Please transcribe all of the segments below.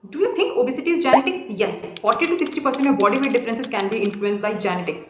Do you think obesity is genetic? Yes, 40 to 60% of body weight differences can be influenced by genetics.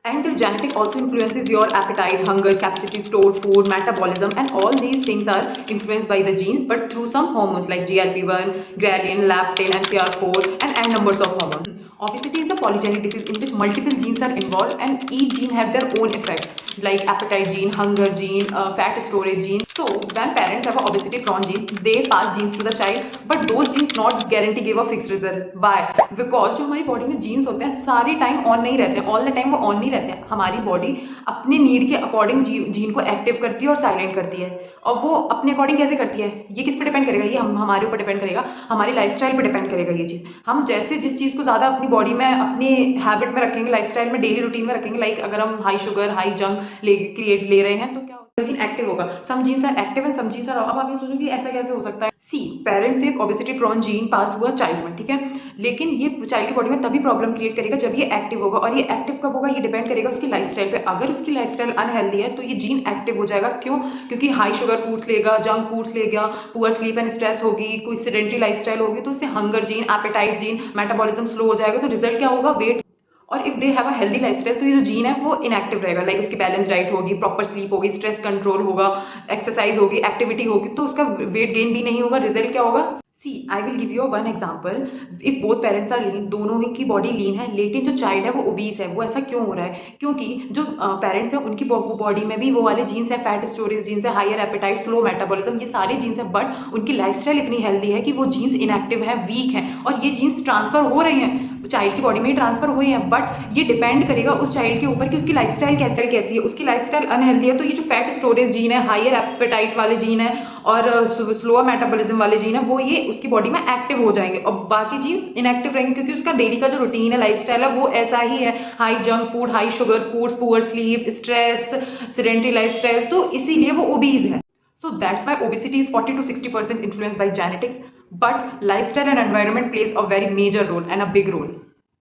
And the genetic also influences your appetite, hunger, capacity to store food, metabolism, and all these things are influenced by the genes, but through some hormones like GLP-1, ghrelin, leptin, NCR4, and n numbers of hormones. Obesity is a polygenic disease in which multiple genes are involved and each gene have their own effect, like appetite gene, hunger gene, fat storage gene. So when parents have an obesity prone gene, they pass genes to the child, but those genes not guarantee give a fixed result. Why? Because जो हमारी body में jeans होते हैं सारे time on नहीं रहते हैं, all the time वो ऑन नहीं रहते हैं. हमारी बॉडी अपने नीड के अकॉर्डिंग जीन को एक्टिव करती है और साइलेंट करती है. और वो अपने अकॉर्डिंग कैसे करती है, ये किस पे डिपेंड करेगा, ये हमारे ऊपर डिपेंड करेगा, हमारी लाइफस्टाइल पे डिपेंड करेगा. ये चीज़ हम जैसे जिस चीज़ को ज़्यादा अपनी बॉडी में अपनी हैबिट में रखेंगे, लाइफस्टाइल में, डेली रूटीन में रखेंगे, लाइक अगर हम हाई शुगर हाई जंक ले रहे हैं तो क्या जीन एक्टिव होगा. Some genes are active and some genes are. अब आप ये सोचो कि ऐसा कैसे हो सकता है. सी पेरेंट्स से ओबेसिटी प्रोन जीन पास हुआ चाइल्ड में, ठीक है, लेकिन ये चाइल्ड की बॉडी में तभी प्रॉब्लम क्रिएट करेगा जब ये एक्टिव होगा. और ये एक्टिव कब होगा, ये डिपेंड करेगा उसकी लाइफस्टाइल पे. अगर उसकी लाइफस्टाइल अनहेल्दी है तो ये जीन एक्टिव हो जाएगा. क्यों? क्योंकि हाई शुगर फूड्स लेगा, जंक फूड्स लेगा, पुअर स्लीप एंड स्ट्रेस होगी, कोई सेडेंटरी लाइफस्टाइल होगी, तो उससे hunger gene, appetite gene, metabolism slow हो जाएगा. तो रिजल्ट क्या होगा, वेट. और if they have a healthy lifestyle तो ये जो जीन है वो इनएक्टिव रहेगा. लाइक उसकी बैलेंस डाइट होगी, प्रॉपर स्लीप होगी, स्ट्रेस कंट्रोल होगा, एक्सरसाइज होगी, एक्टिविटी होगी, तो उसका वेट गेन भी नहीं होगा. रिजल्ट क्या होगा. See I will give you one example. If both parents are lean, दोनों ही की बॉडी लीन है, लेकिन जो चाइल्ड है वो ओबीस है. वो ऐसा क्यों हो रहा है? क्योंकि जो पेरेंट्स हैं उनकी बॉडी में भी वो वाले जीन्स है, फैट स्टोरेज जीन्स है, हायर एपेटाइट, स्लो मेटाबॉलिज्म, ये सारे जीन्स है, बट उनकी लाइफस्टाइल इतनी हेल्दी है कि वो जीन्स इनएक्टिव है, वीक है, और ये जीन्स ट्रांसफर हो रहे हैं, चाइल्ड की बॉडी में ही ट्रांसफर हुए हैं. बट ये डिपेंड करेगा उस चाइल्ड के ऊपर कि उसकी लाइफस्टाइल कैसी है. उसकी लाइफस्टाइल अनहेल्दी है तो ये जो फैट स्टोरेज जीन है, हायर एपेटाइट वाले जीन है और स्लोअर मेटाबॉलिज्म वाले जीन है, वो ये उसकी बॉडी में एक्टिव हो जाएंगे और बाकी जीन्स इनएक्टिव रहेंगे, क्योंकि उसका डेली का जो रूटीन है, लाइफस्टाइल है, वो ऐसा ही है. High junk food, high sugar foods, poor sleep, stress, sedentary lifestyle, तो इसीलिए वो ओबीज है. So that's why obesity is 40 to 60% influenced by genetics, but lifestyle and environment plays a very major role and a big role.